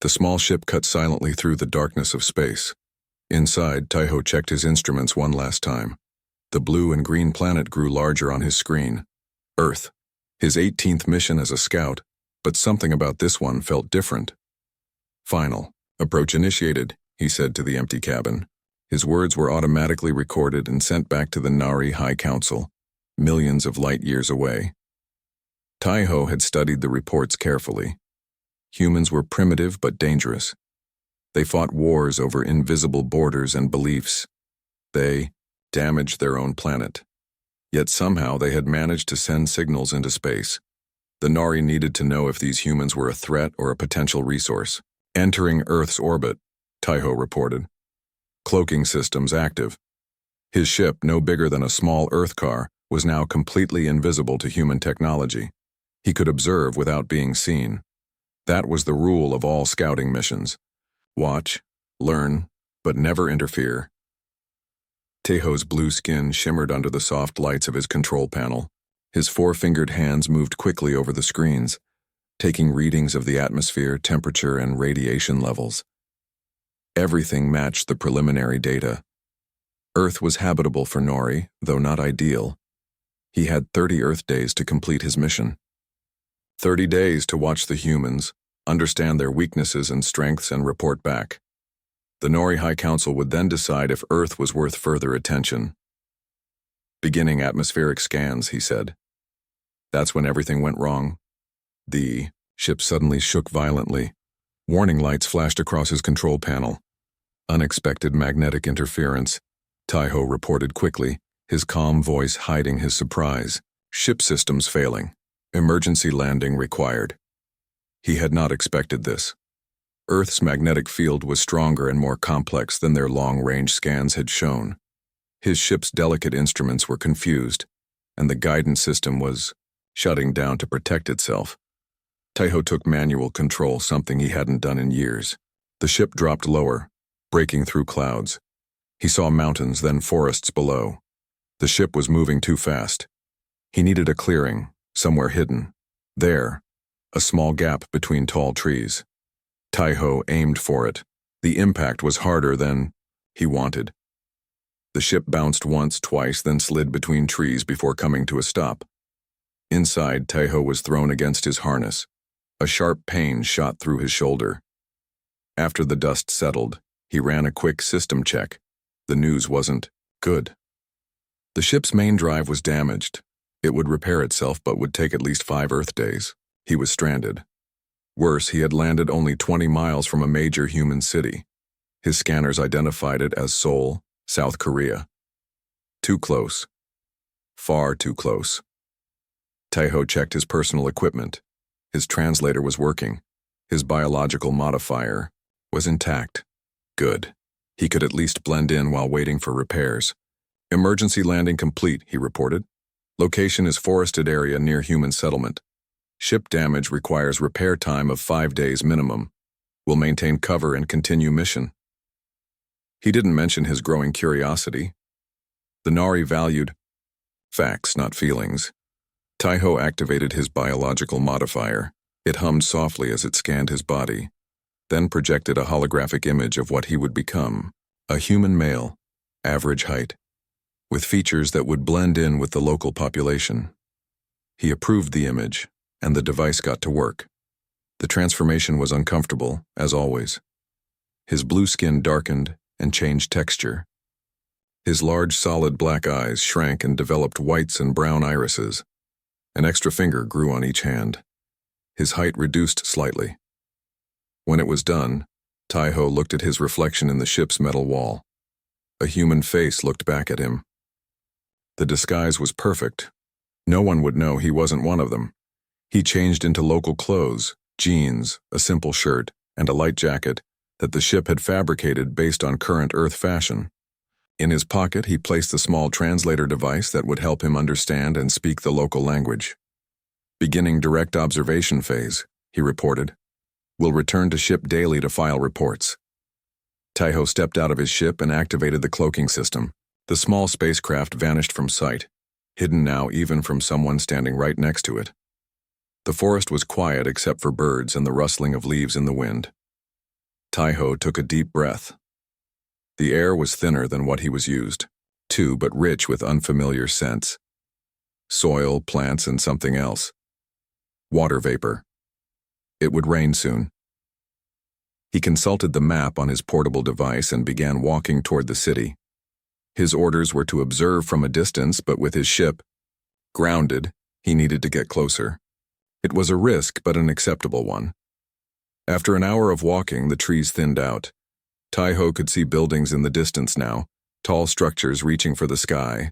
The small ship cut silently through the darkness of space. Inside, Taiho checked his instruments one last time. The blue and green planet grew larger on his screen. Earth. His 18th mission as a scout, but something about this one felt different. Final. Approach initiated, he said to the empty cabin. His words were automatically recorded and sent back to the Nari High Council, millions of light years away. Taiho had studied the reports carefully. Humans were primitive but dangerous. They fought wars over invisible borders and beliefs. They damaged their own planet. Yet somehow they had managed to send signals into space. The Nari needed to know if these humans were a threat or a potential resource. Entering Earth's orbit, Taiho reported. Cloaking systems active. His ship, no bigger than a small Earth car, was now completely invisible to human technology. He could observe without being seen. That was the rule of all scouting missions. Watch, learn, but never interfere. Taiho's blue skin shimmered under the soft lights of his control panel. His four-fingered hands moved quickly over the screens, taking readings of the atmosphere, temperature, and radiation levels. Everything matched the preliminary data. Earth was habitable for Nori, though not ideal. He had 30 Earth days to complete his mission. 30 days to watch the humans, understand their weaknesses and strengths, and report back. The Nori High Council would then decide if Earth was worth further attention. Beginning atmospheric scans, he said. That's when everything went wrong. The ship suddenly shook violently. Warning lights flashed across his control panel. Unexpected magnetic interference, Taiho reported quickly, his calm voice hiding his surprise. Ship systems failing. Emergency landing required. He had not expected this. Earth's magnetic field was stronger and more complex than their long-range scans had shown. His ship's delicate instruments were confused, and the guidance system was shutting down to protect itself. Taiho took manual control, something he hadn't done in years. The ship dropped lower, breaking through clouds. He saw mountains, then forests below. The ship was moving too fast. He needed a clearing, somewhere hidden. There, a small gap between tall trees. Taiho aimed for it. The impact was harder than he wanted. The ship bounced once, twice, then slid between trees before coming to a stop. Inside, Taiho was thrown against his harness. A sharp pain shot through his shoulder. After the dust settled, he ran a quick system check. The news wasn't good. The ship's main drive was damaged. It would repair itself but would take at least 5 Earth days. He was stranded. Worse, he had landed only 20 miles from a major human city. His scanners identified it as Seoul, South Korea. Too close. Far too close. Taiho checked his personal equipment. His translator was working. His biological modifier was intact. Good. He could at least blend in while waiting for repairs. Emergency landing complete, he reported. Location is forested area near human settlement. Ship damage requires repair time of 5 days minimum. Will maintain cover and continue mission. He didn't mention his growing curiosity. The Nari valued facts, not feelings. Taiho activated his biological modifier. It hummed softly as it scanned his body, then projected a holographic image of what he would become. A human male, average height, with features that would blend in with the local population. He approved the image, and the device got to work. The transformation was uncomfortable, as always. His blue skin darkened and changed texture. His large, solid black eyes shrank and developed whites and brown irises. An extra finger grew on each hand. His height reduced slightly. When it was done, Taiho looked at his reflection in the ship's metal wall. A human face looked back at him. The disguise was perfect. No one would know he wasn't one of them. He changed into local clothes, jeans, a simple shirt, and a light jacket that the ship had fabricated based on current Earth fashion. In his pocket, he placed the small translator device that would help him understand and speak the local language. Beginning direct observation phase, he reported. Will return to ship daily to file reports. Taiho stepped out of his ship and activated the cloaking system. The small spacecraft vanished from sight, hidden now even from someone standing right next to it. The forest was quiet except for birds and the rustling of leaves in the wind. Taiho took a deep breath. The air was thinner than what he was used to, but rich with unfamiliar scents. Soil, plants, and something else. Water vapor. It would rain soon. He consulted the map on his portable device and began walking toward the city. His orders were to observe from a distance, but with his ship grounded, he needed to get closer. It was a risk, but an acceptable one. After an hour of walking, the trees thinned out. Taiho could see buildings in the distance now, tall structures reaching for the sky.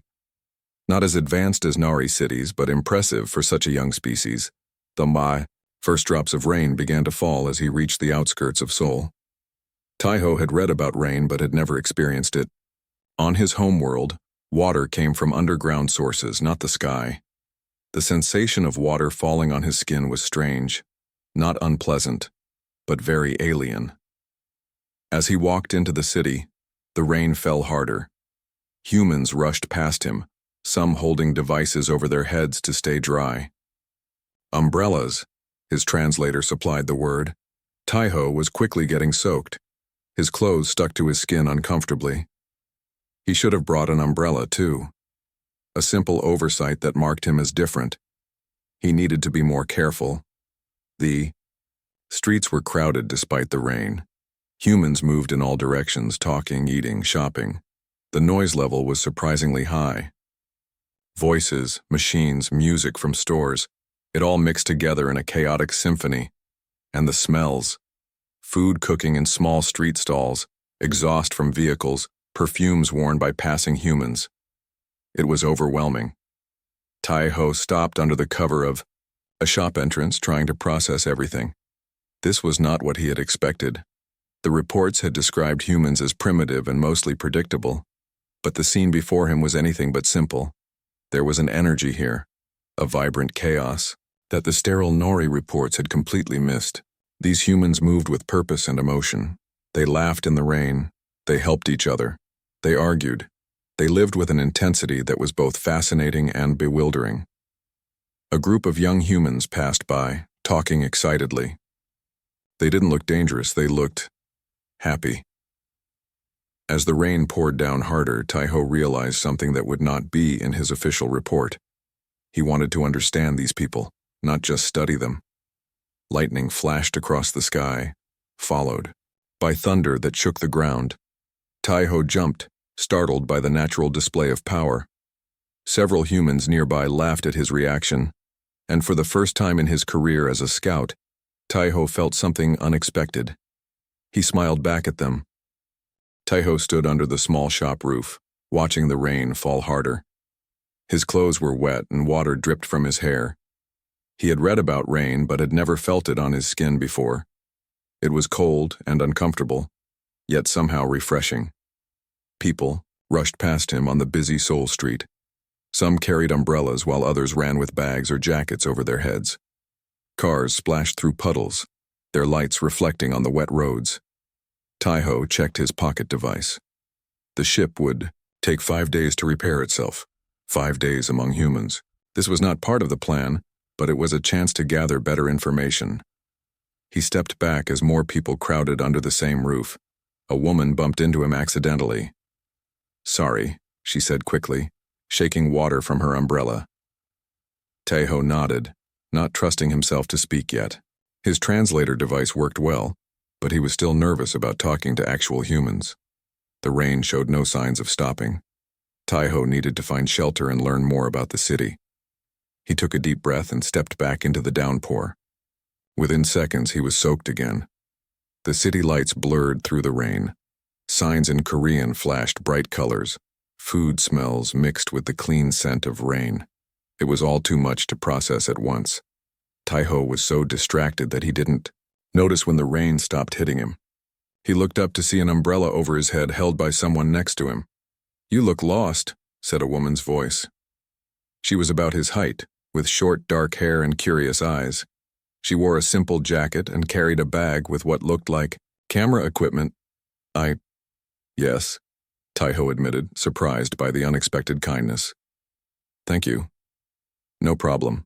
Not as advanced as Nari cities, but impressive for such a young species. The first drops of rain began to fall as he reached the outskirts of Seoul. Taiho had read about rain but had never experienced it. On his homeworld, water came from underground sources, not the sky. The sensation of water falling on his skin was strange, not unpleasant, but very alien. As he walked into the city, the rain fell harder. Humans rushed past him, some holding devices over their heads to stay dry. Umbrellas, his translator supplied the word. Taiho was quickly getting soaked. His clothes stuck to his skin uncomfortably. He should have brought an umbrella, too. A simple oversight that marked him as different. He needed to be more careful. The streets were crowded despite the rain. Humans moved in all directions, talking, eating, shopping. The noise level was surprisingly high. Voices, machines, music from stores, it all mixed together in a chaotic symphony. And the smells. Food cooking in small street stalls, exhaust from vehicles, perfumes worn by passing humans. It was overwhelming. Taiho stopped under the cover of a shop entrance, trying to process everything. This was not what he had expected. The reports had described humans as primitive and mostly predictable, but the scene before him was anything but simple. There was an energy here, a vibrant chaos, that the sterile Nori reports had completely missed. These humans moved with purpose and emotion. They laughed in the rain. They helped each other. They argued. They lived with an intensity that was both fascinating and bewildering. A group of young humans passed by, talking excitedly. They didn't look dangerous, they looked happy. As the rain poured down harder, Taiho realized something that would not be in his official report. He wanted to understand these people, not just study them. Lightning flashed across the sky, followed by thunder that shook the ground. Taiho jumped, startled by the natural display of power. Several humans nearby laughed at his reaction, and for the first time in his career as a scout, Taiho felt something unexpected. He smiled back at them. Taiho stood under the small shop roof, watching the rain fall harder. His clothes were wet and water dripped from his hair. He had read about rain but had never felt it on his skin before. It was cold and uncomfortable, yet somehow refreshing. People rushed past him on the busy Seoul street. Some carried umbrellas while others ran with bags or jackets over their heads. Cars splashed through puddles, their lights reflecting on the wet roads. Taiho checked his pocket device. The ship would take 5 days to repair itself, 5 days among humans. This was not part of the plan, but it was a chance to gather better information. He stepped back as more people crowded under the same roof. A woman bumped into him accidentally. "Sorry," she said quickly, shaking water from her umbrella. Taiho nodded, not trusting himself to speak yet. His translator device worked well, but he was still nervous about talking to actual humans. The rain showed no signs of stopping. Taiho needed to find shelter and learn more about the city. He took a deep breath and stepped back into the downpour. Within seconds, he was soaked again. The city lights blurred through the rain. Signs in Korean flashed bright colors. Food smells mixed with the clean scent of rain. It was all too much to process at once. Taiho was so distracted that he didn't notice when the rain stopped hitting him. He looked up to see an umbrella over his head held by someone next to him. "You look lost," said a woman's voice. She was about his height, with short dark hair and curious eyes. She wore a simple jacket and carried a bag with what looked like camera equipment. Yes, Taiho admitted, surprised by the unexpected kindness. "Thank you." "No problem."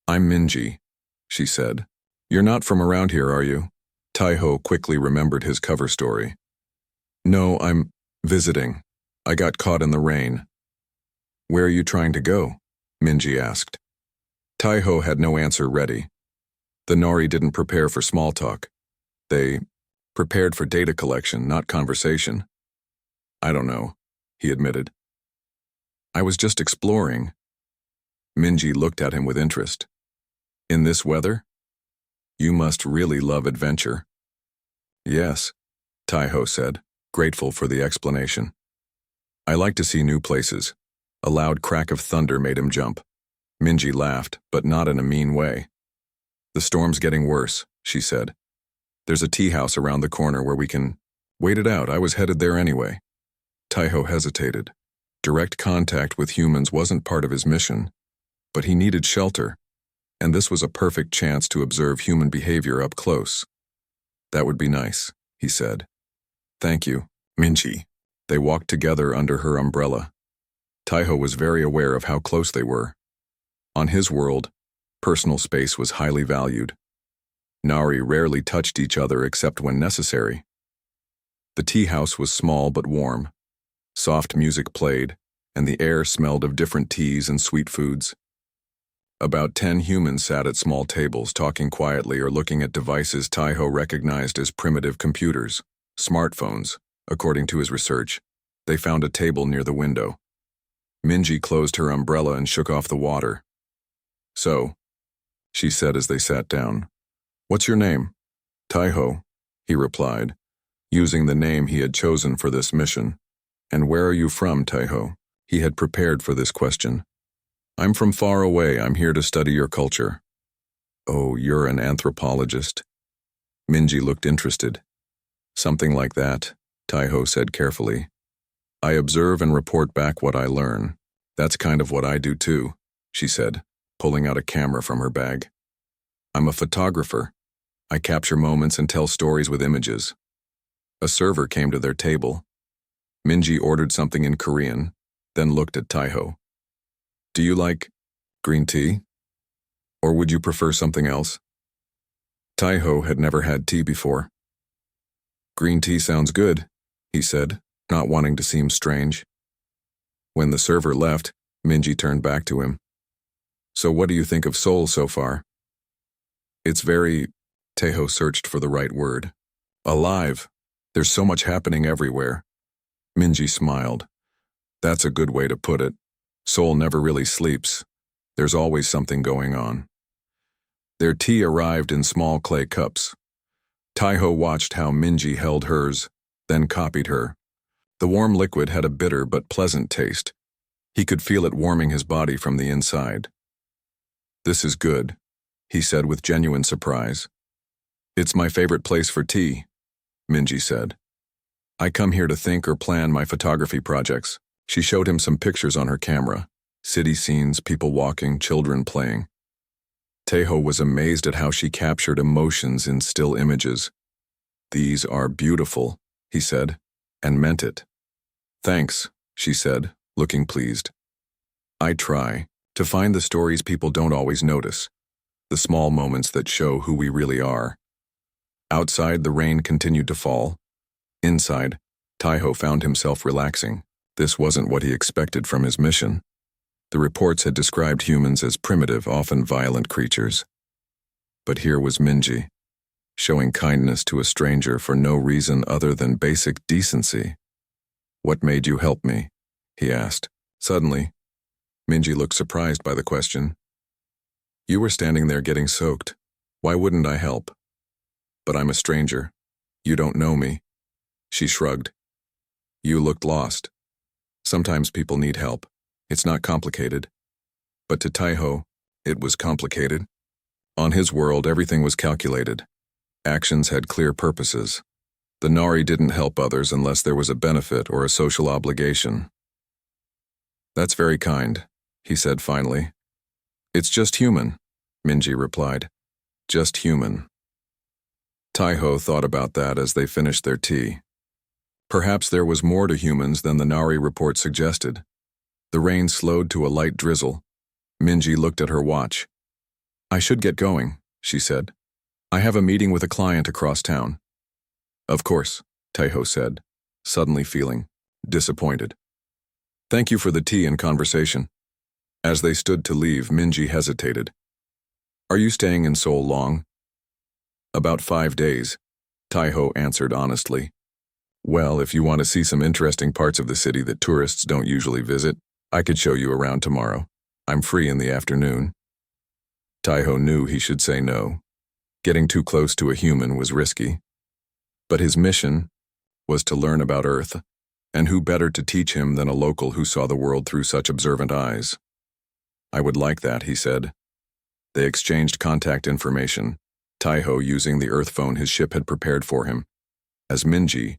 "I'm Minji," she said. "You're not from around here, are you?" Taiho quickly remembered his cover story. No, I'm visiting. I got caught in the rain. Where are you trying to go? Minji asked. Taiho had no answer ready. The Nari didn't prepare for small talk. They prepared for data collection, not conversation. I don't know, he admitted. I was just exploring. Minji looked at him with interest. In this weather? You must really love adventure. Yes, Taiho said, grateful for the explanation. I like to see new places. A loud crack of thunder made him jump. Minji laughed, but not in a mean way. The storm's getting worse, she said. There's a tea house around the corner where we can wait it out. I was headed there anyway. Taiho hesitated. Direct contact with humans wasn't part of his mission, but he needed shelter, and this was a perfect chance to observe human behavior up close. That would be nice, he said. Thank you, Minji. They walked together under her umbrella. Taiho was very aware of how close they were. On his world, personal space was highly valued. Nari rarely touched each other except when necessary. The tea house was small but warm. Soft music played, and the air smelled of different teas and sweet foods. About 10 humans sat at small tables talking quietly or looking at devices Taiho recognized as primitive computers, smartphones, according to his research. They found a table near the window. Minji closed her umbrella and shook off the water. So, she said as they sat down. What's your name? Taiho, he replied, using the name he had chosen for this mission. And where are you from, Taiho? He had prepared for this question. I'm from far away. I'm here to study your culture. Oh, you're an anthropologist? Minji looked interested. Something like that, Taiho said carefully. I observe and report back what I learn. That's kind of what I do too, she said, pulling out a camera from her bag. I'm a photographer. I capture moments and tell stories with images. A server came to their table. Minji ordered something in Korean, then looked at Taiho. Do you like green tea? Or would you prefer something else? Taiho had never had tea before. Green tea sounds good, he said, not wanting to seem strange. When the server left, Minji turned back to him. So what do you think of Seoul so far? It's very, Taiho searched for the right word. Alive. There's so much happening everywhere. Minji smiled. That's a good way to put it. Seoul never really sleeps. There's always something going on. Their tea arrived in small clay cups. Taiho watched how Minji held hers, then copied her. The warm liquid had a bitter but pleasant taste. He could feel it warming his body from the inside. This is good, he said with genuine surprise. It's my favorite place for tea, Minji said. I come here to think or plan my photography projects. She showed him some pictures on her camera. City scenes, people walking, children playing. Taiho was amazed at how she captured emotions in still images. These are beautiful, he said, and meant it. Thanks, she said, looking pleased. I try to find the stories people don't always notice, the small moments that show who we really are. Outside, the rain continued to fall. Inside, Taiho found himself relaxing. This wasn't what he expected from his mission. The reports had described humans as primitive, often violent creatures. But here was Minji, showing kindness to a stranger for no reason other than basic decency. What made you help me? He asked. Suddenly, Minji looked surprised by the question. You were standing there getting soaked. Why wouldn't I help? But I'm a stranger. You don't know me. She shrugged. You looked lost. Sometimes people need help. It's not complicated. But to Taiho, it was complicated. On his world, everything was calculated. Actions had clear purposes. The Nari didn't help others unless there was a benefit or a social obligation. That's very kind, he said finally. It's just human, Minji replied. Just human. Taiho thought about that as they finished their tea. Perhaps there was more to humans than the Nari report suggested. The rain slowed to a light drizzle. Minji looked at her watch. I should get going, she said. I have a meeting with a client across town. Of course, Taiho said, suddenly feeling disappointed. Thank you for the tea and conversation. As they stood to leave, Minji hesitated. Are you staying in Seoul long? About 5 days, Taiho answered honestly. Well, if you want to see some interesting parts of the city that tourists don't usually visit, I could show you around tomorrow. I'm free in the afternoon. Taiho knew he should say no. Getting too close to a human was risky. But his mission was to learn about Earth, and who better to teach him than a local who saw the world through such observant eyes? I would like that, he said. They exchanged contact information, Taiho using the Earth phone his ship had prepared for him. As Minji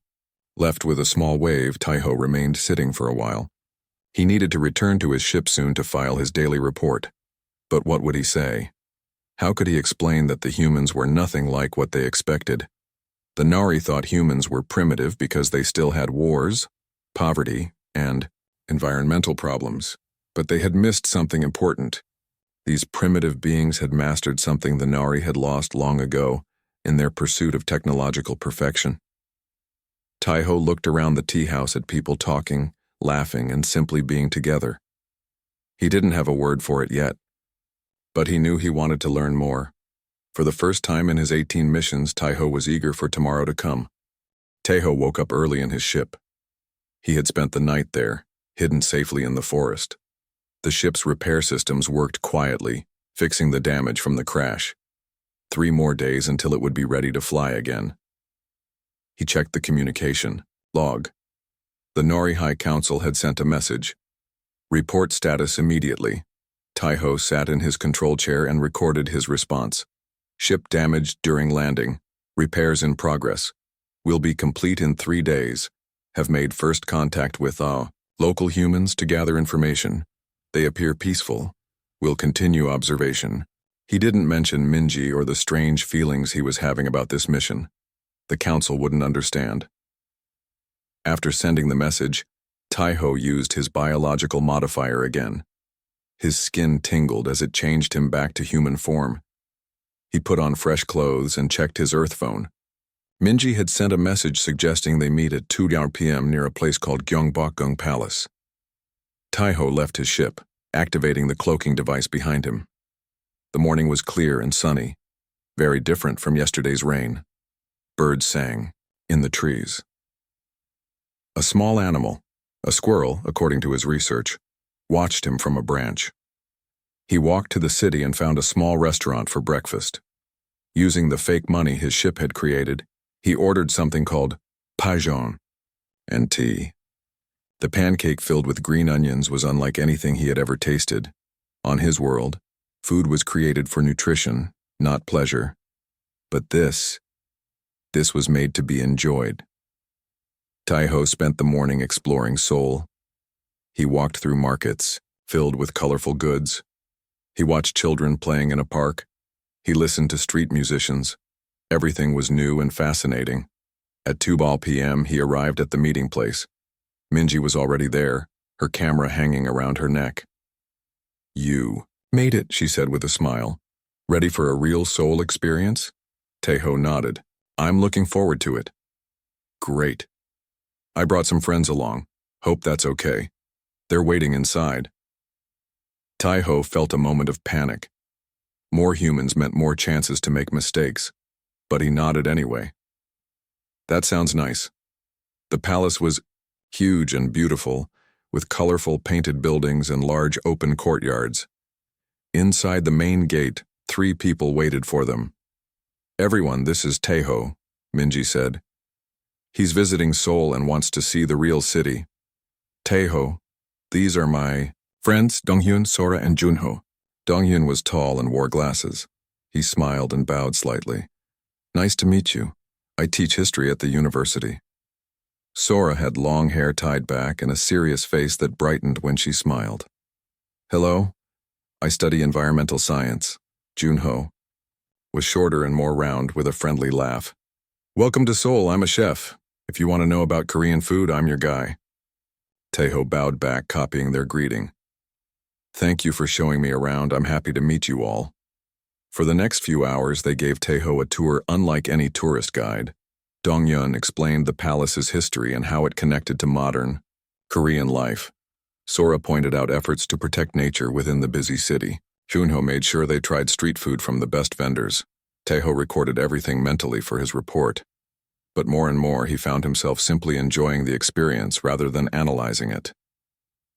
left with a small wave, Taiho remained sitting for a while. He needed to return to his ship soon to file his daily report. But what would he say? How could he explain that the humans were nothing like what they expected? The Nari thought humans were primitive because they still had wars, poverty, and environmental problems. But they had missed something important. These primitive beings had mastered something the Nari had lost long ago in their pursuit of technological perfection. Taiho looked around the tea house at people talking, laughing, and simply being together. He didn't have a word for it yet, but he knew he wanted to learn more. For the first time in his 18 missions, Taiho was eager for tomorrow to come. Taiho woke up early in his ship. He had spent the night there, hidden safely in the forest. The ship's repair systems worked quietly, fixing the damage from the crash. 3 more days until it would be ready to fly again. He checked the communication log. The Nori High Council had sent a message. Report status immediately. Taiho sat in his control chair and recorded his response. Ship damaged during landing. Repairs in progress. Will be complete in 3 days. Have made first contact with local humans to gather information. They appear peaceful. Will continue observation. He didn't mention Minji or the strange feelings he was having about this mission. The council wouldn't understand. After sending the message, Taiho used his biological modifier again. His skin tingled as it changed him back to human form. He put on fresh clothes and checked his Earth phone. Minji had sent a message suggesting they meet at 2 p.m. near a place called Gyeongbokgung Palace. Taiho left his ship, activating the cloaking device behind him. The morning was clear and sunny, very different from yesterday's rain. Birds sang in the trees. A small animal, a squirrel, according to his research, watched him from a branch. He walked to the city and found a small restaurant for breakfast. Using the fake money his ship had created, he ordered something called pajon and tea. The pancake filled with green onions was unlike anything he had ever tasted. On his world, food was created for nutrition, not pleasure. But this was made to be enjoyed. Taiho spent the morning exploring Seoul. He walked through markets, filled with colorful goods. He watched children playing in a park. He listened to street musicians. Everything was new and fascinating. At 2 p.m., he arrived at the meeting place. Minji was already there, her camera hanging around her neck. You made it, she said with a smile. Ready for a real Seoul experience? Taiho nodded. I'm looking forward to it. Great. I brought some friends along. Hope that's okay. They're waiting inside. Taiho felt a moment of panic. More humans meant more chances to make mistakes, but he nodded anyway. That sounds nice. The palace was huge and beautiful, with colorful painted buildings and large open courtyards. Inside the main gate, 3 people waited for them. Everyone, this is Taiho, Minji said. He's visiting Seoul and wants to see the real city. Taiho, these are my friends Donghyun, Sora, and Junho. Donghyun was tall and wore glasses. He smiled and bowed slightly. Nice to meet you. I teach history at the university. Sora had long hair tied back and a serious face that brightened when she smiled. Hello, I study environmental science. Junho was shorter and more round with a friendly laugh. Welcome to Seoul, I'm a chef. If you want to know about Korean food, I'm your guy. Taiho bowed back, copying their greeting. Thank you for showing me around. I'm happy to meet you all. For the next few hours, they gave Taeho a tour unlike any tourist guide. Dong-yun explained the palace's history and how it connected to modern Korean life. Sora pointed out efforts to protect nature within the busy city. Junho made sure they tried street food from the best vendors. Taeho recorded everything mentally for his report. But more and more, he found himself simply enjoying the experience rather than analyzing it.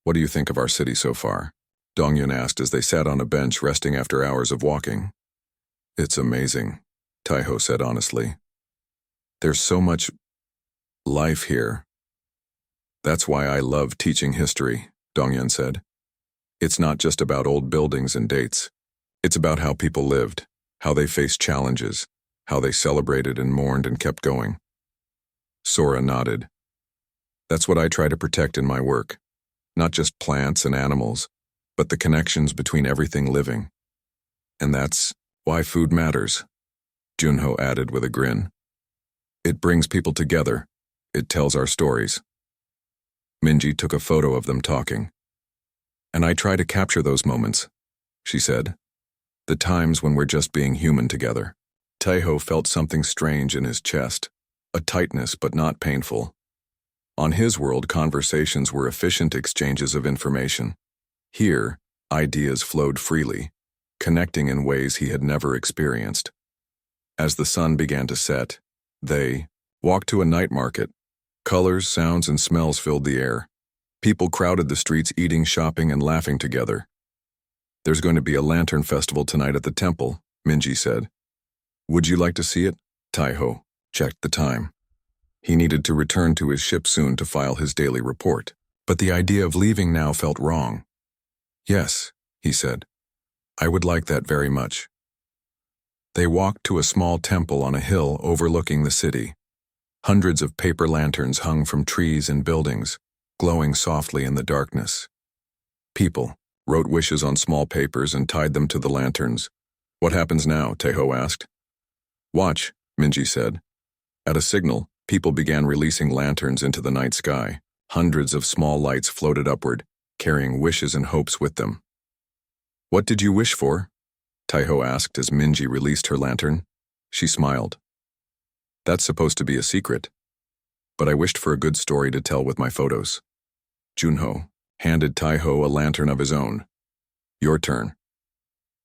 "What do you think of our city so far?" Dong-yun asked as they sat on a bench resting after hours of walking. "It's amazing," Taeho said honestly. "There's so much life here." "That's why I love teaching history," Dong-yun said. "It's not just about old buildings and dates. It's about how people lived, how they faced challenges, how they celebrated and mourned and kept going." Sora nodded. "That's what I try to protect in my work. Not just plants and animals, but the connections between everything living. And that's why food matters," Junho added with a grin. "It brings people together. It tells our stories." Minji took a photo of them talking. "And I try to capture those moments," she said. "The times when we're just being human together." Taeho felt something strange in his chest, a tightness but not painful. On his world, conversations were efficient exchanges of information. Here, ideas flowed freely, connecting in ways he had never experienced. As the sun began to set, they walked to a night market. Colors, sounds, and smells filled the air. People crowded the streets eating, shopping, and laughing together. "There's going to be a lantern festival tonight at the temple," Minji said. "Would you like to see it?" Taeho checked the time. He needed to return to his ship soon to file his daily report. But the idea of leaving now felt wrong. "Yes," he said. "I would like that very much." They walked to a small temple on a hill overlooking the city. Hundreds of paper lanterns hung from trees and buildings, glowing softly in the darkness. People wrote wishes on small papers and tied them to the lanterns. "What happens now?" Taeho asked. "Watch," Minji said. At a signal, people began releasing lanterns into the night sky. Hundreds of small lights floated upward, carrying wishes and hopes with them. "What did you wish for?" Taeho asked as Minji released her lantern. She smiled. "That's supposed to be a secret. But I wished for a good story to tell with my photos." Junho handed Taeho a lantern of his own. "Your turn."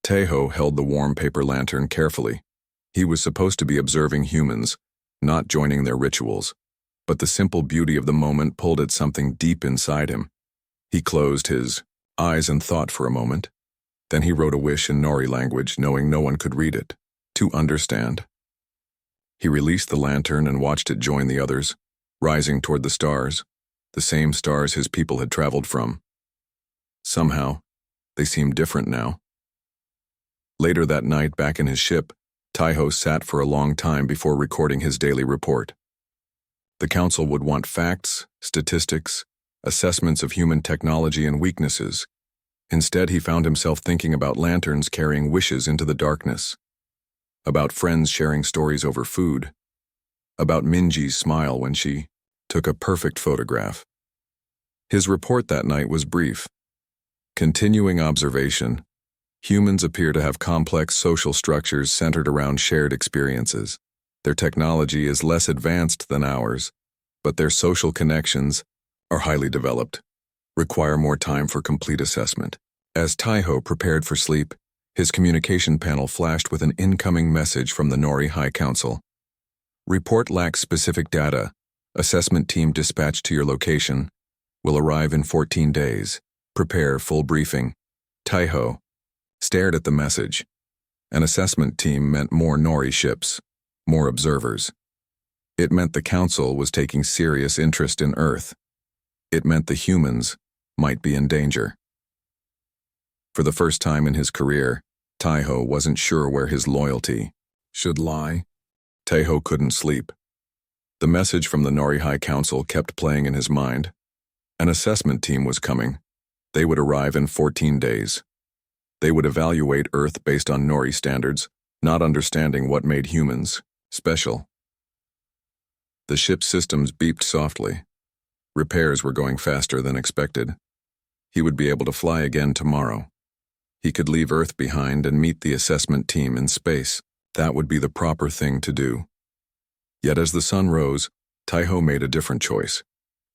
Taeho held the warm paper lantern carefully. He was supposed to be observing humans, not joining their rituals. But the simple beauty of the moment pulled at something deep inside him. He closed his eyes and thought for a moment. Then he wrote a wish in Nori language, knowing no one could read it. To understand. He released the lantern and watched it join the others, rising toward the stars, the same stars his people had traveled from. Somehow, they seemed different now. Later that night, back in his ship, Taeho sat for a long time before recording his daily report. The council would want facts, statistics, assessments of human technology and weaknesses. Instead, he found himself thinking about lanterns carrying wishes into the darkness, about friends sharing stories over food, about Minji's smile when she took a perfect photograph. His report that night was brief. Continuing observation. Humans appear to have complex social structures centered around shared experiences. Their technology is less advanced than ours, but their social connections are highly developed, require more time for complete assessment. As Taeho prepared for sleep, his communication panel flashed with an incoming message from the Nori High Council. Report lacks specific data. Assessment team dispatched to your location. Will arrive in 14 days. Prepare full briefing. Taeho stared at the message. An assessment team meant more Nori ships, more observers. It meant the council was taking serious interest in Earth. It meant the humans might be in danger. For the first time in his career, Taeho wasn't sure where his loyalty should lie. Taeho couldn't sleep. The message from the Nori High Council kept playing in his mind. An assessment team was coming. They would arrive in 14 days. They would evaluate Earth based on Nori standards, not understanding what made humans special. The ship's systems beeped softly. Repairs were going faster than expected. He would be able to fly again tomorrow. He could leave Earth behind and meet the assessment team in space. That would be the proper thing to do. Yet as the sun rose, Taiho made a different choice.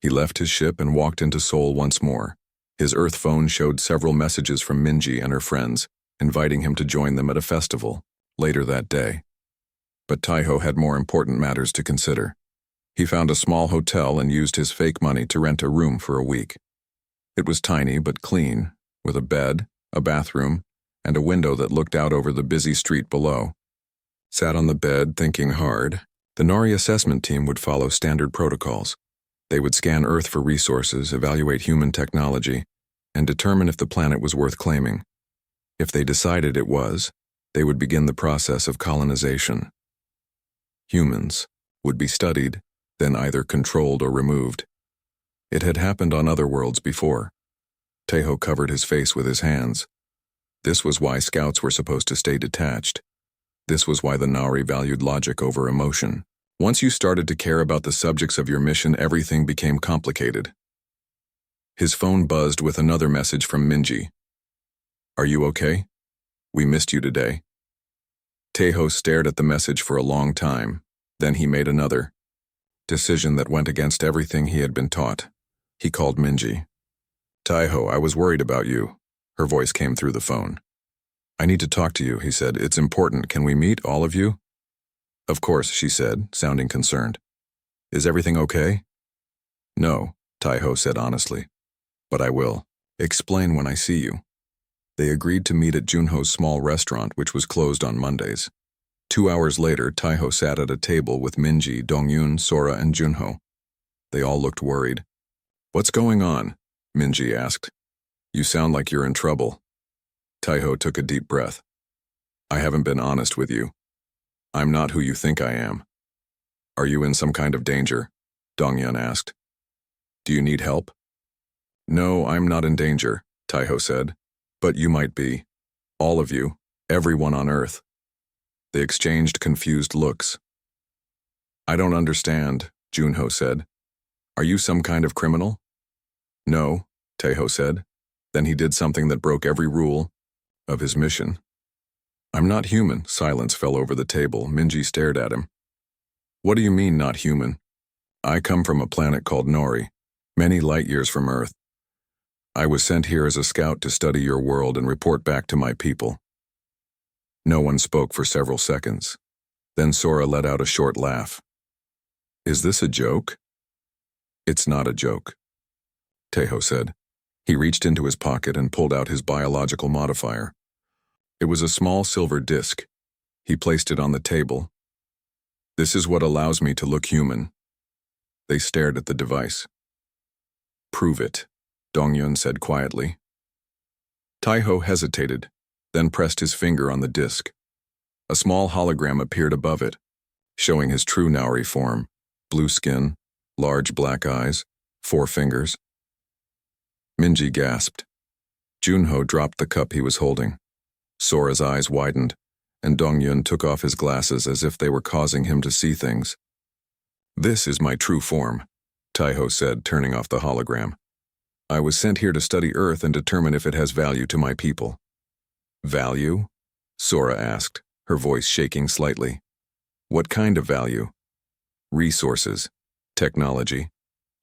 He left his ship and walked into Seoul once more. His Earth phone showed several messages from Minji and her friends, inviting him to join them at a festival later that day. But Taiho had more important matters to consider. He found a small hotel and used his fake money to rent a room for a week. It was tiny but clean, with a bed, a bathroom, and a window that looked out over the busy street below. Sat on the bed, thinking hard. The Nori assessment team would follow standard protocols. They would scan Earth for resources, evaluate human technology, and determine if the planet was worth claiming. If they decided it was, they would begin the process of colonization. Humans would be studied, then either controlled or removed. It had happened on other worlds before. Taiho covered his face with his hands. This was why scouts were supposed to stay detached. This was why the Nari valued logic over emotion. Once you started to care about the subjects of your mission, everything became complicated. His phone buzzed with another message from Minji. "Are you okay? We missed you today." Taiho stared at the message for a long time. Then he made another decision that went against everything he had been taught. He called Minji. "Taiho, I was worried about you." Her voice came through the phone. "I need to talk to you," he said. "It's important. Can we meet, all of you?" "Of course," she said, sounding concerned. "Is everything okay?" "No," Taiho said honestly. "But I will explain when I see you." They agreed to meet at Junho's small restaurant, which was closed on Mondays. 2 hours later, Taiho sat at a table with Minji, Dongyun, Sora, and Junho. They all looked worried. "What's going on?" Minji asked. "You sound like you're in trouble." Taiho took a deep breath. "I haven't been honest with you. I'm not who you think I am." "Are you in some kind of danger?" Dongyun asked. "Do you need help?" "No, I'm not in danger," Taiho said. "But you might be. All of you. Everyone on Earth." They exchanged confused looks. "I don't understand," Junho said. "Are you some kind of criminal?" "No," Taiho said. Then he did something that broke every rule of his mission. "I'm not human." Silence fell over the table. Minji stared at him. "What do you mean, not human?" "I come from a planet called Nori, many light years from Earth. I was sent here as a scout to study your world and report back to my people." No one spoke for several seconds. Then Sora let out a short laugh. "Is this a joke?" "It's not a joke," Taiho said. He reached into his pocket and pulled out his biological modifier. It was a small silver disc. He placed it on the table. "This is what allows me to look human." They stared at the device. "Prove it," Dongyun said quietly. Taiho hesitated, then pressed his finger on the disc. A small hologram appeared above it, showing his true Nauri form: blue skin, large black eyes, 4 fingers. Minji gasped. Junho dropped the cup he was holding. Sora's eyes widened, and Dongyun took off his glasses as if they were causing him to see things. "This is my true form," Taiho said, turning off the hologram. "I was sent here to study Earth and determine if it has value to my people." "Value?" Sora asked, her voice shaking slightly. "What kind of value?" "Resources, technology,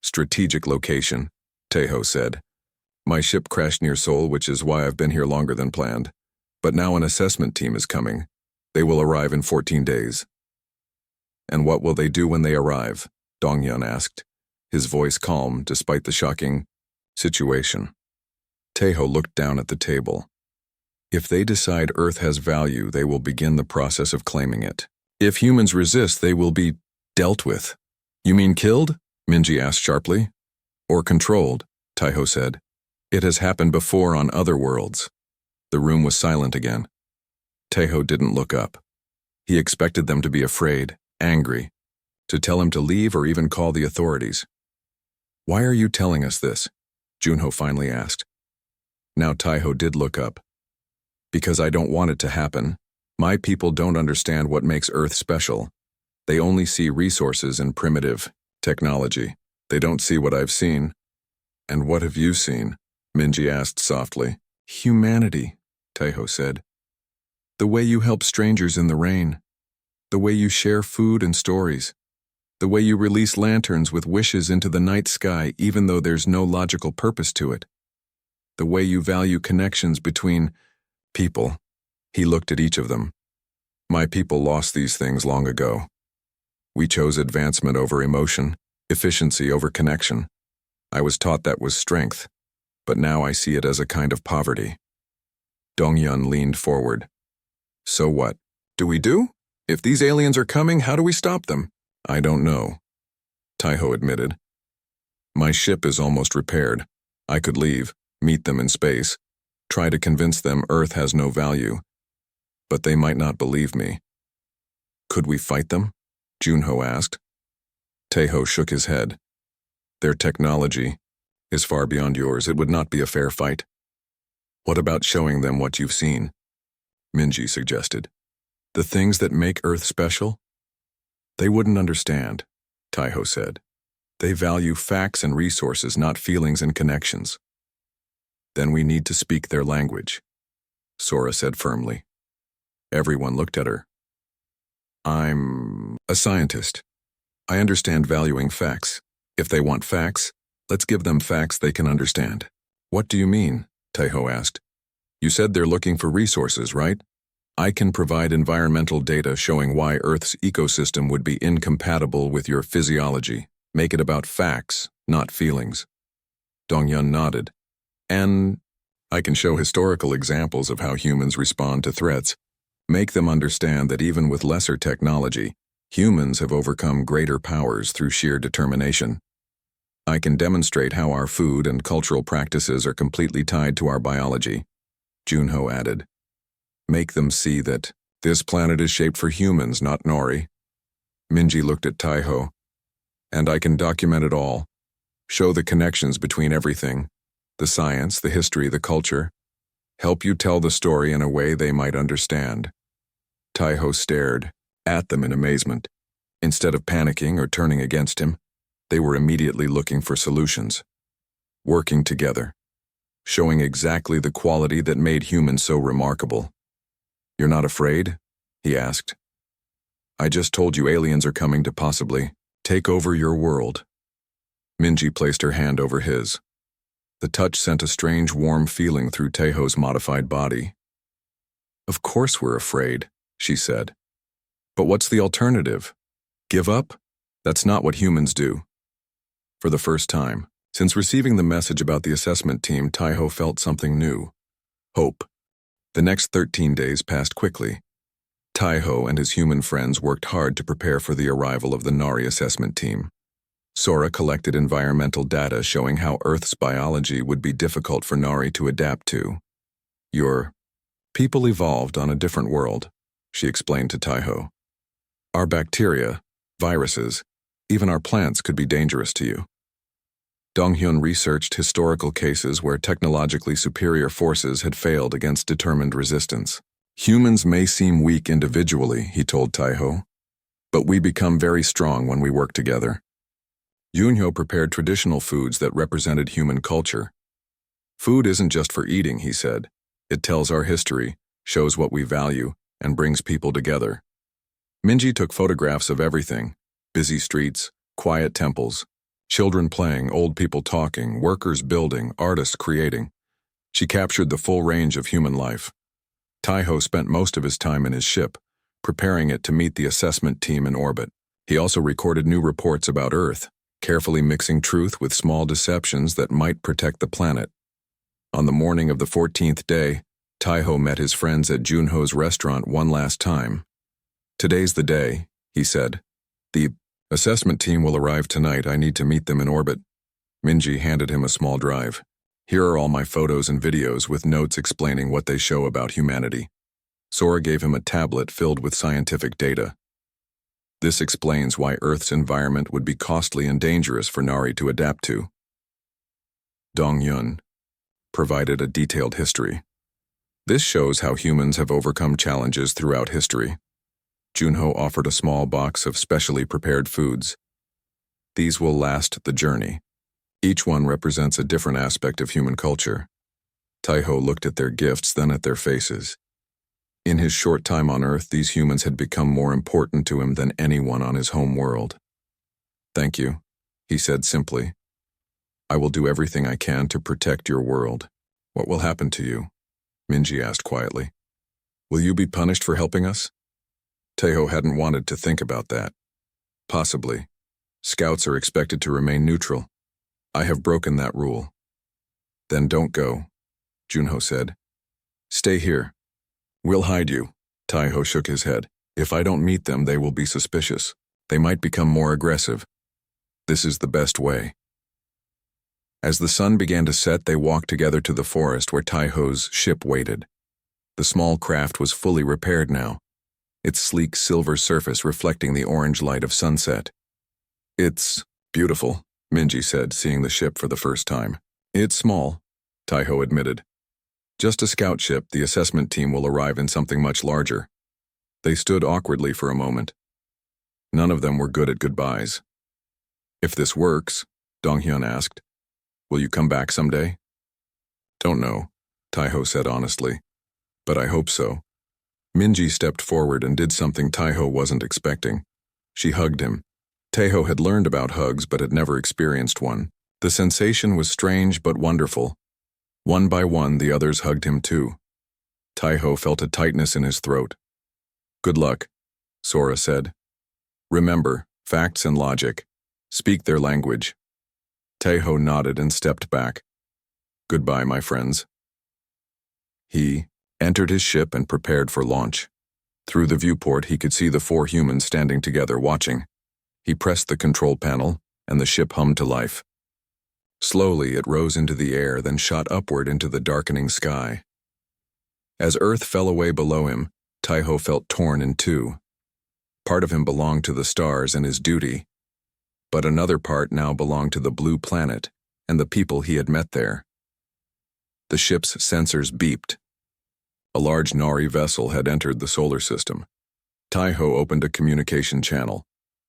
strategic location," Taiho said. "My ship crashed near Seoul, which is why I've been here longer than planned. But now an assessment team is coming. They will arrive in 14 days. "And what will they do when they arrive?" Dongyun asked, his voice calm despite the shocking situation. Taiho looked down at the table. "If they decide Earth has value, they will begin the process of claiming it. If humans resist, they will be dealt with." "You mean killed?" Minji asked sharply. "Or controlled," Taiho said. "It has happened before on other worlds." The room was silent again. Taiho didn't look up. He expected them to be afraid, angry, to tell him to leave or even call the authorities. "Why are you telling us this?" Junho finally asked. Now Taiho did look up. "Because I don't want it to happen. My people don't understand what makes Earth special. They only see resources and primitive technology. They don't see what I've seen." "And what have you seen?" Minji asked softly. "Humanity," Taiho said. The way you help strangers in the rain. The way you share food and stories. The way you release lanterns with wishes into the night sky even though there's no logical purpose to it. The way you value connections between people. He looked at each of them. My people lost these things long ago. We chose advancement over emotion, efficiency over connection. I was taught that was strength, but now I see it as a kind of poverty. Dongyun leaned forward. So what? Do we do? If these aliens are coming, how do we stop them? I don't know, Taiho admitted. My ship is almost repaired. I could leave, meet them in space, try to convince them Earth has no value. But they might not believe me. Could we fight them? Junho asked. Taiho shook his head. Their technology is far beyond yours. It would not be a fair fight. What about showing them what you've seen? Minji suggested. The things that make Earth special? They wouldn't understand, Taiho said. They value facts and resources, not feelings and connections. Then we need to speak their language, Sora said firmly. Everyone looked at her. I'm a scientist. I understand valuing facts. If they want facts, let's give them facts they can understand. What do you mean? Taiho asked. You said they're looking for resources, right? I can provide environmental data showing why Earth's ecosystem would be incompatible with your physiology. Make it about facts, not feelings. Dongyun nodded. And I can show historical examples of how humans respond to threats. Make them understand that even with lesser technology, humans have overcome greater powers through sheer determination. I can demonstrate how our food and cultural practices are completely tied to our biology, Junho added. Make them see that this planet is shaped for humans, not Nori. Minji looked at Taiho. And I can document it all. Show the connections between everything. The science, the history, the culture. Help you tell the story in a way they might understand. Taiho stared at them in amazement. Instead of panicking or turning against him, they were immediately looking for solutions. Working together. Showing exactly the quality that made humans so remarkable. You're not afraid? He asked. I just told you aliens are coming to possibly take over your world. Minji placed her hand over his. The touch sent a strange warm feeling through Taiho's modified body. Of course we're afraid, she said. But what's the alternative? Give up? That's not what humans do. For the first time, since receiving the message about the assessment team, Taiho felt something new. Hope. The next 13 days passed quickly. Taiho and his human friends worked hard to prepare for the arrival of the Nari assessment team. Sora collected environmental data showing how Earth's biology would be difficult for Nari to adapt to. Your people evolved on a different world, she explained to Taiho. Our bacteria, viruses, even our plants could be dangerous to you. Donghyun researched historical cases where technologically superior forces had failed against determined resistance. Humans may seem weak individually, he told Taiho, but we become very strong when we work together. Junho prepared traditional foods that represented human culture. Food isn't just for eating, he said. It tells our history, shows what we value, and brings people together. Minji took photographs of everything: busy streets, quiet temples, children playing, old people talking, workers building, artists creating. She captured the full range of human life. Taiho spent most of his time in his ship, preparing it to meet the assessment team in orbit. He also recorded new reports about Earth, carefully mixing truth with small deceptions that might protect the planet. On the morning of the 14th day, Taiho met his friends at Junho's restaurant one last time. Today's the day, he said. The assessment team will arrive tonight. I need to meet them in orbit. Minji handed him a small drive. Here are all my photos and videos with notes explaining what they show about humanity. Sora gave him a tablet filled with scientific data. This explains why Earth's environment would be costly and dangerous for Nari to adapt to. Dongyun provided a detailed history. This shows how humans have overcome challenges throughout history. Junho offered a small box of specially prepared foods. These will last the journey. Each one represents a different aspect of human culture. Taiho looked at their gifts, then at their faces. In his short time on Earth, these humans had become more important to him than anyone on his home world. "Thank you," he said simply. "I will do everything I can to protect your world." "What will happen to you?" Minji asked quietly. "Will you be punished for helping us?" Taiho hadn't wanted to think about that. Possibly. Scouts are expected to remain neutral. I have broken that rule. Then don't go, Junho said. Stay here. We'll hide you. Taiho shook his head. If I don't meet them, they will be suspicious. They might become more aggressive. This is the best way. As the sun began to set, they walked together to the forest where Taiho's ship waited. The small craft was fully repaired now, its sleek silver surface reflecting the orange light of sunset. It's beautiful, Minji said, seeing the ship for the first time. It's small, Taiho admitted. Just a scout ship, the assessment team will arrive in something much larger. They stood awkwardly for a moment. None of them were good at goodbyes. If this works, Donghyun asked, will you come back someday? Don't know, Taiho said honestly, but I hope so. Minji stepped forward and did something Taiho wasn't expecting. She hugged him. Taiho had learned about hugs but had never experienced one. The sensation was strange but wonderful. One by one, the others hugged him too. Taiho felt a tightness in his throat. Good luck, Sora said. Remember, facts and logic. Speak their language. Taiho nodded and stepped back. Goodbye, my friends. He entered his ship and prepared for launch. Through the viewport, he could see the 4 humans standing together watching. He pressed the control panel, and the ship hummed to life. Slowly, it rose into the air, then shot upward into the darkening sky. As Earth fell away below him, Taiho felt torn in two. Part of him belonged to the stars and his duty, but another part now belonged to the blue planet and the people he had met there. The ship's sensors beeped. A large Nari vessel had entered the solar system. Taiho opened a communication channel.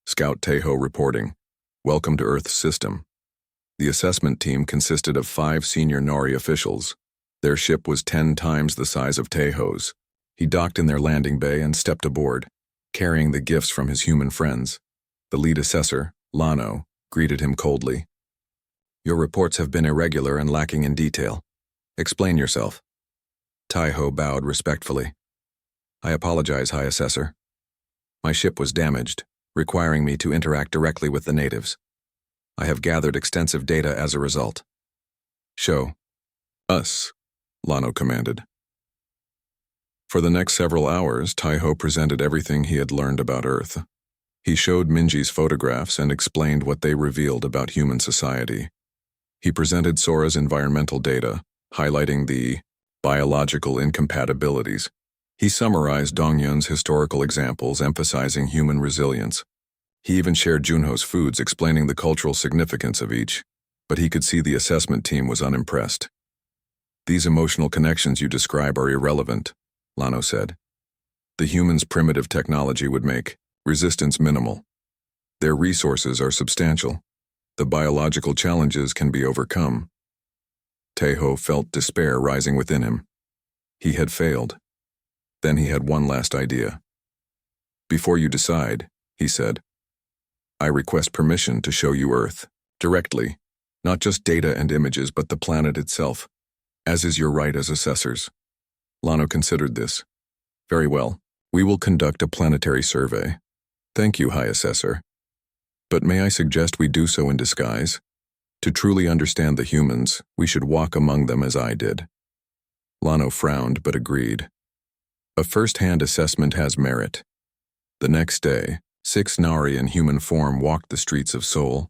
Scout Taiho reporting, "Welcome to Earth's system." The assessment team consisted of 5 senior Nari officials. Their ship was 10 times the size of Taiho's. He docked in their landing bay and stepped aboard, carrying the gifts from his human friends. The lead assessor, Lano, greeted him coldly. Your reports have been irregular and lacking in detail. Explain yourself. Taiho bowed respectfully. I apologize, High Assessor. My ship was damaged, requiring me to interact directly with the natives. I have gathered extensive data as a result. Show us, Lano commanded. For the next several hours, Taiho presented everything he had learned about Earth. He showed Minji's photographs and explained what they revealed about human society. He presented Sora's environmental data, highlighting the biological incompatibilities. He summarized Dongyun's historical examples, emphasizing human resilience. He even shared Junho's foods, explaining the cultural significance of each, but he could see the assessment team was unimpressed. These emotional connections you describe are irrelevant, Lano said. The humans' primitive technology would make resistance minimal. Their resources are substantial. The biological challenges can be overcome. Taiho felt despair rising within him. He had failed. Then he had one last idea. Before you decide, he said, I request permission to show you Earth, directly, not just data and images, but the planet itself, as is your right as assessors. Lano considered this. Very well, we will conduct a planetary survey. Thank you, High Assessor. But may I suggest we do so in disguise? To truly understand the humans, we should walk among them as I did. Lano frowned but agreed. A first-hand assessment has merit. The next day, 6 Nari in human form walked the streets of Seoul.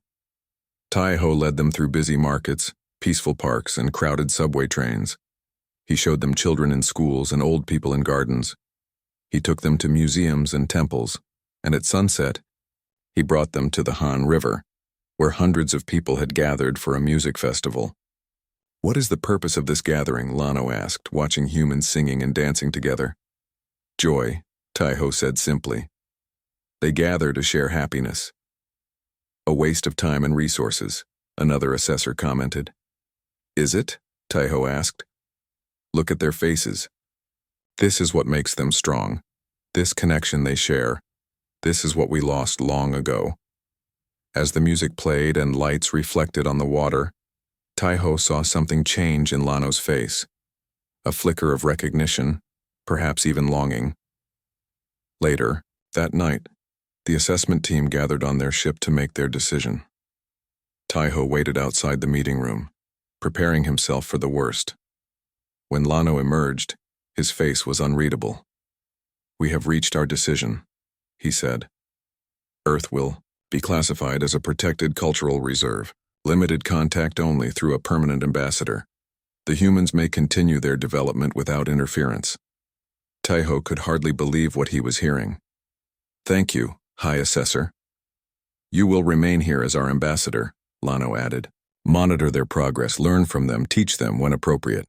Taiho led them through busy markets, peaceful parks, and crowded subway trains. He showed them children in schools and old people in gardens. He took them to museums and temples, and at sunset, he brought them to the Han River, where hundreds of people had gathered for a music festival. What is the purpose of this gathering? Lano asked, watching humans singing and dancing together. Joy, Taiho said simply. They gather to share happiness. A waste of time and resources, another assessor commented. Is it? Taiho asked. Look at their faces. This is what makes them strong. This connection they share. This is what we lost long ago. As the music played and lights reflected on the water, Taiho saw something change in Lano's face. A flicker of recognition, perhaps even longing. Later, that night, the assessment team gathered on their ship to make their decision. Taiho waited outside the meeting room, preparing himself for the worst. When Lano emerged, his face was unreadable. "We have reached our decision," he said. "Earth will be classified as a protected cultural reserve, limited contact only through a permanent ambassador. The humans may continue their development without interference." Taiho could hardly believe what he was hearing. "Thank you, High Assessor. You will remain here as our ambassador," Lano added. "Monitor their progress, learn from them, teach them when appropriate."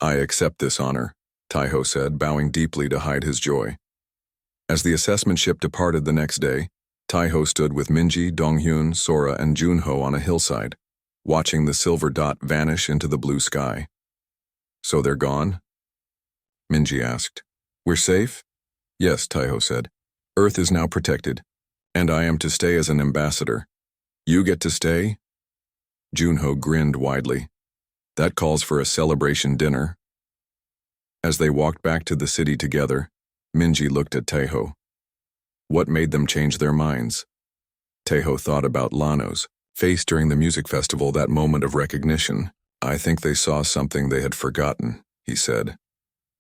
"I accept this honor," Taiho said, bowing deeply to hide his joy. As the assessment ship departed the next day, Taiho stood with Minji, Donghyun, Sora, and Junho on a hillside, watching the silver dot vanish into the blue sky. "So they're gone?" Minji asked. "We're safe?" "Yes," Taiho said. "Earth is now protected, and I am to stay as an ambassador. You get to stay?" Junho grinned widely. "That calls for a celebration dinner." As they walked back to the city together, Minji looked at Taiho. What made them change their minds? Taiho thought about Lano's face during the music festival, that moment of recognition. "I think they saw something they had forgotten," he said.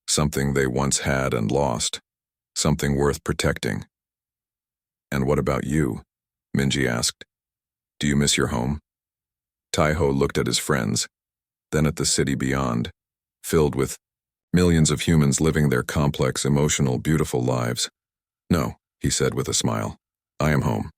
"Something they once had and lost. Something worth protecting." "And what about you?" Minji asked. "Do you miss your home?" Taiho looked at his friends, then at the city beyond, filled with millions of humans living their complex, emotional, beautiful lives. "No," he said with a smile. "I am home."